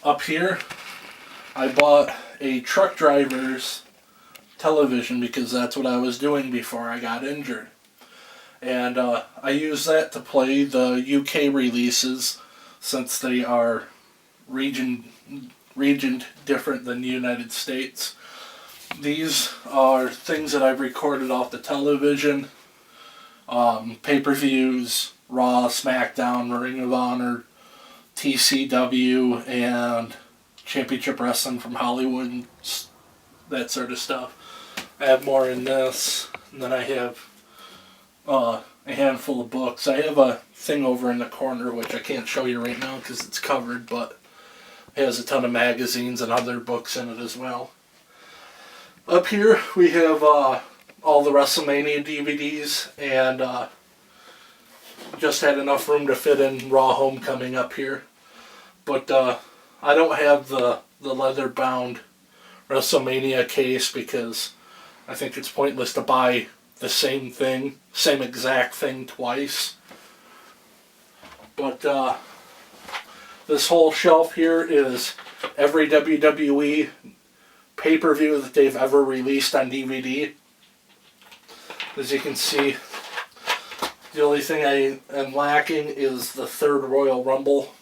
Up here, I bought a truck driver's television because that's what I was doing before I got injured. And I use that to play the UK releases since they are region different than the United States. These are things that I've recorded off the television, pay-per-views, Raw, SmackDown, Ring of Honor, TCW, and Championship Wrestling from Hollywood, and that sort of stuff. I have more in this, and then I have a handful of books. I have a thing over in the corner, which I can't show you right now because it's covered, but it has a ton of magazines and other books in it as well. Up here, we have all the WrestleMania DVDs, and just had enough room to fit in Raw Homecoming up here. But I don't have the leather-bound WrestleMania case because I think it's pointless to buy the same exact thing twice. But this whole shelf here is every WWE pay-per-view that they've ever released on DVD. As you can see, the only thing I am lacking is the third Royal Rumble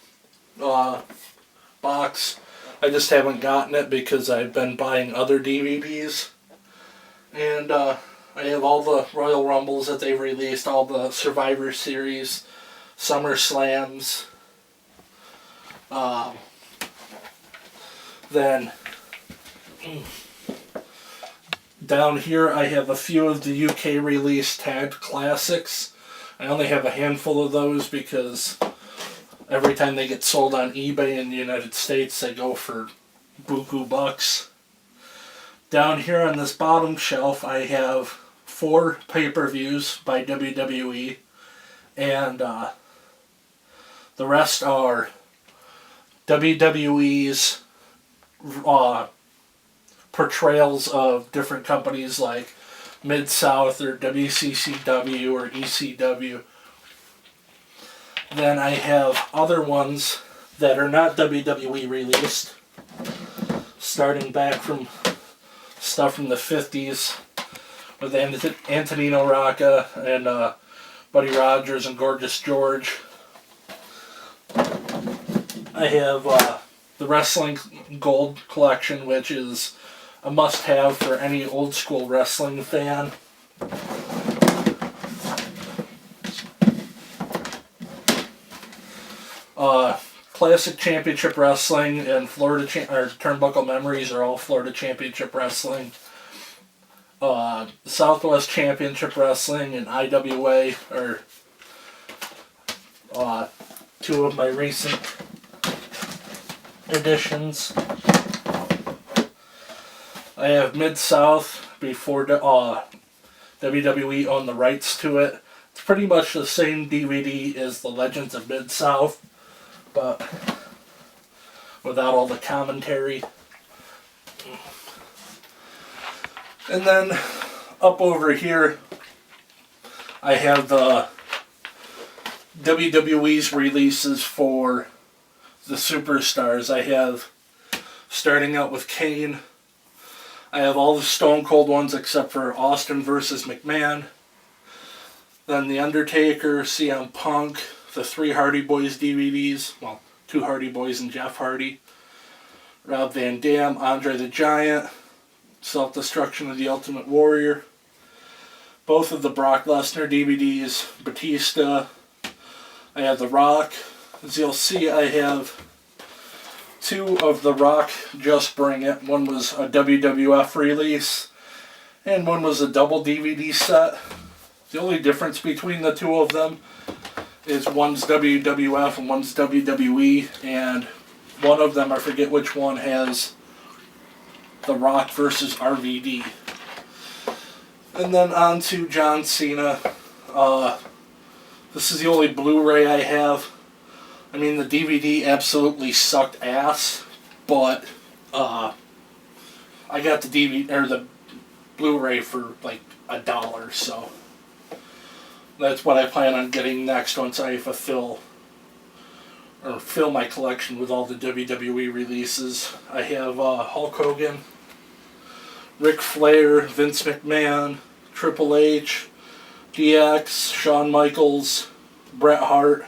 box. I just haven't gotten it because I've been buying other DVDs. And I have all the Royal Rumbles that they've released, all the Survivor Series, SummerSlams. Then down here I have a few of the UK release tagged classics. I only have a handful of those because every time they get sold on eBay in the United States, they go for buku bucks. Down here on this bottom shelf, I have 4 pay-per-views by WWE, and the rest are WWE's portrayals of different companies like Mid-South or WCCW or ECW. Then I have other ones that are not WWE released, starting back from stuff from the 50s with Antonino Rocca and Buddy Rogers and Gorgeous George. I have the Wrestling Gold Collection, which is a must-have for any old-school wrestling fan. Classic Championship Wrestling and Turnbuckle Memories are all Florida Championship Wrestling. Southwest Championship Wrestling and IWA are 2 of my recent editions. I have Mid-South before WWE owned the rights to it. It's pretty much the same DVD as the Legends of Mid-South, but without all the commentary. And then up over here, I have the WWE's releases for the superstars. I have, starting out with Kane, I have all the Stone Cold ones except for Austin versus McMahon. Then The Undertaker, CM Punk, the 3 Hardy Boys DVDs, well, 2 Hardy Boys and Jeff Hardy, Rob Van Dam, Andre the Giant, Self-Destruction of the Ultimate Warrior, both of the Brock Lesnar DVDs, Batista, I have The Rock. As you'll see, I have 2 of The Rock Just Bring It. One was a WWF release, and one was a double DVD set. The only difference between the 2 of them is one's WWF and one's WWE, and one of them, I forget which one, has The Rock versus RVD. And then on to John Cena. This is the only Blu-ray I have. I mean, the DVD absolutely sucked ass, but I got the DVD or the Blu-ray for like $1, so that's what I plan on getting next once I fulfill or fill my collection with all the WWE releases. I have Hulk Hogan, Ric Flair, Vince McMahon, Triple H, DX, Shawn Michaels, Bret Hart,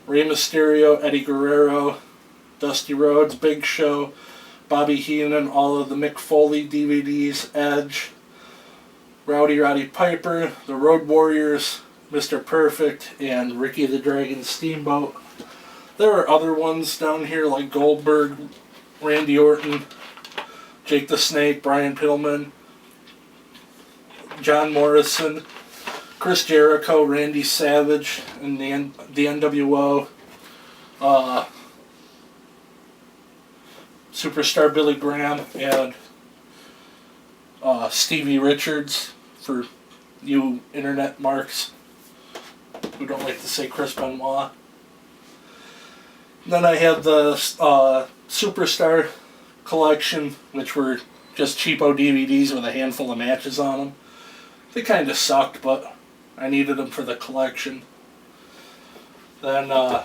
Rey Mysterio, Eddie Guerrero, Dusty Rhodes, Big Show, Bobby Heenan, all of the Mick Foley DVDs, Edge, Roddy Piper, the Road Warriors, Mr. Perfect, and Ricky the Dragon Steamboat. There are other ones down here like Goldberg, Randy Orton, Jake the Snake, Brian Pillman, John Morrison, Chris Jericho, Randy Savage, and the NWO. Superstar Billy Graham, and Stevie Richards, for you internet marks who don't like to say Chris Benoit. Then I have the Superstar collection, which were just cheapo DVDs with a handful of matches on them. They kind of sucked, but I needed them for the collection. Then a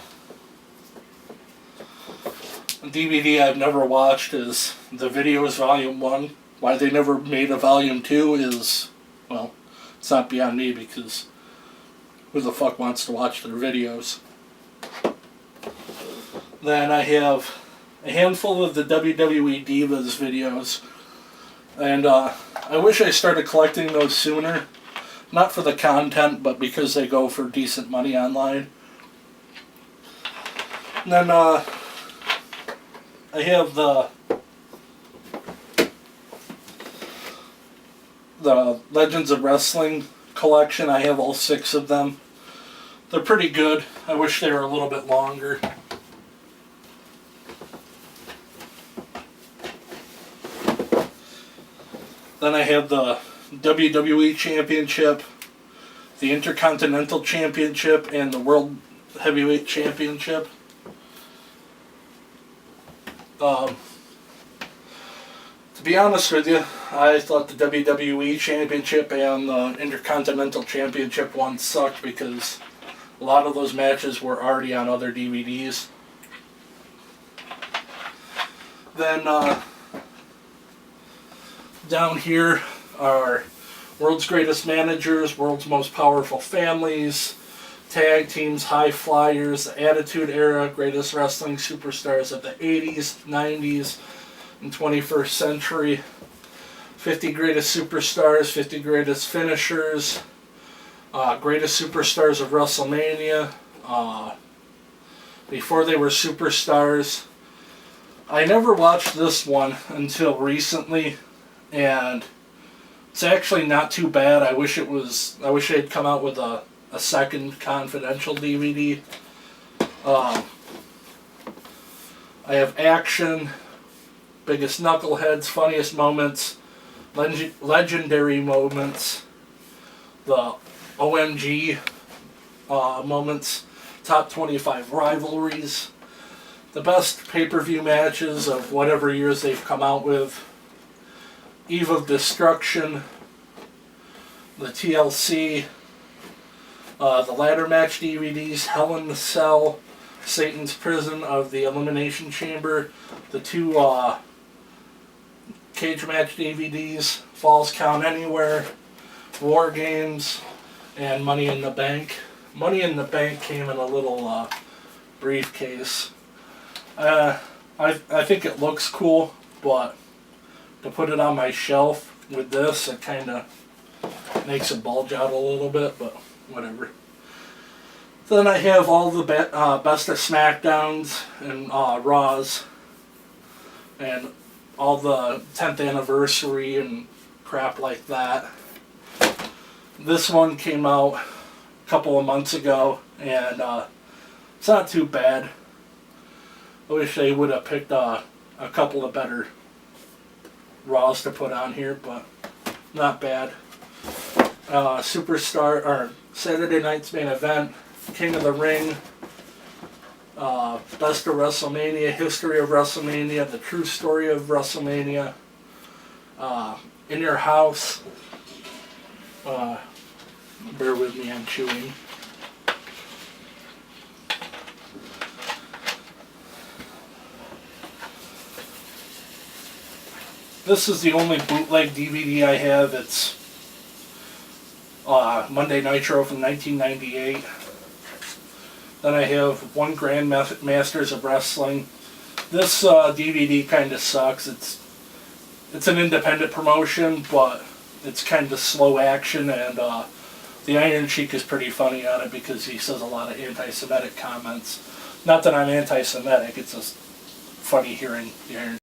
DVD I've never watched is The Videos Volume 1. Why they never made a Volume 2 is, well, it's not beyond me, because who the fuck wants to watch their videos? Then I have a handful of the WWE Divas videos, and I wish I started collecting those sooner. Not for the content, but because they go for decent money online. And then I have the Legends of Wrestling collection. I have all 6 of them. They're pretty good. I wish they were a little bit longer. Then I have the WWE Championship, the Intercontinental Championship, and the World Heavyweight Championship. To be honest with you, I thought the WWE Championship and the Intercontinental Championship one sucked because a lot of those matches were already on other DVDs. Then down here are World's Greatest Managers, World's Most Powerful Families, Tag Teams, High Flyers, the Attitude Era, Greatest Wrestling Superstars of the 80s, 90s, and 21st Century, 50 Greatest Superstars, 50 Greatest Finishers, Greatest Superstars of WrestleMania, before they were superstars. I never watched this one until recently, and it's actually not too bad. I wish they'd come out with a second confidential DVD. I have Action, Biggest Knuckleheads, Funniest Moments, Legendary Moments, the OMG moments, Top 25 Rivalries, the best pay-per-view matches of whatever years they've come out with, Eve of Destruction, the TLC, the ladder match DVDs, Hell in the Cell, Satan's Prison of the Elimination Chamber, the 2 cage match DVDs, Falls Count Anywhere, War Games, and Money in the Bank. Money in the Bank came in a little briefcase. I think it looks cool, but to put it on my shelf with this, it kind of makes it bulge out a little bit, but whatever. Then I have all the best of SmackDowns and Raws, and all the 10th anniversary and crap like that. This one came out a couple of months ago, and it's not too bad. I wish they would have picked a couple of better Raws to put on here, but not bad. Superstar, or Saturday Night's Main Event, King of the Ring, Best of WrestleMania, History of WrestleMania, The True Story of WrestleMania, In Your House, bear with me, I'm chewing. This is the only bootleg DVD I have. It's Monday Nitro from 1998. Then I have One Grand Masters of Wrestling. This DVD kind of sucks. It's an independent promotion, but it's kind of slow action, and the Iron Sheik is pretty funny on it because he says a lot of anti-Semitic comments. Not that I'm anti-Semitic, it's just funny hearing the Iron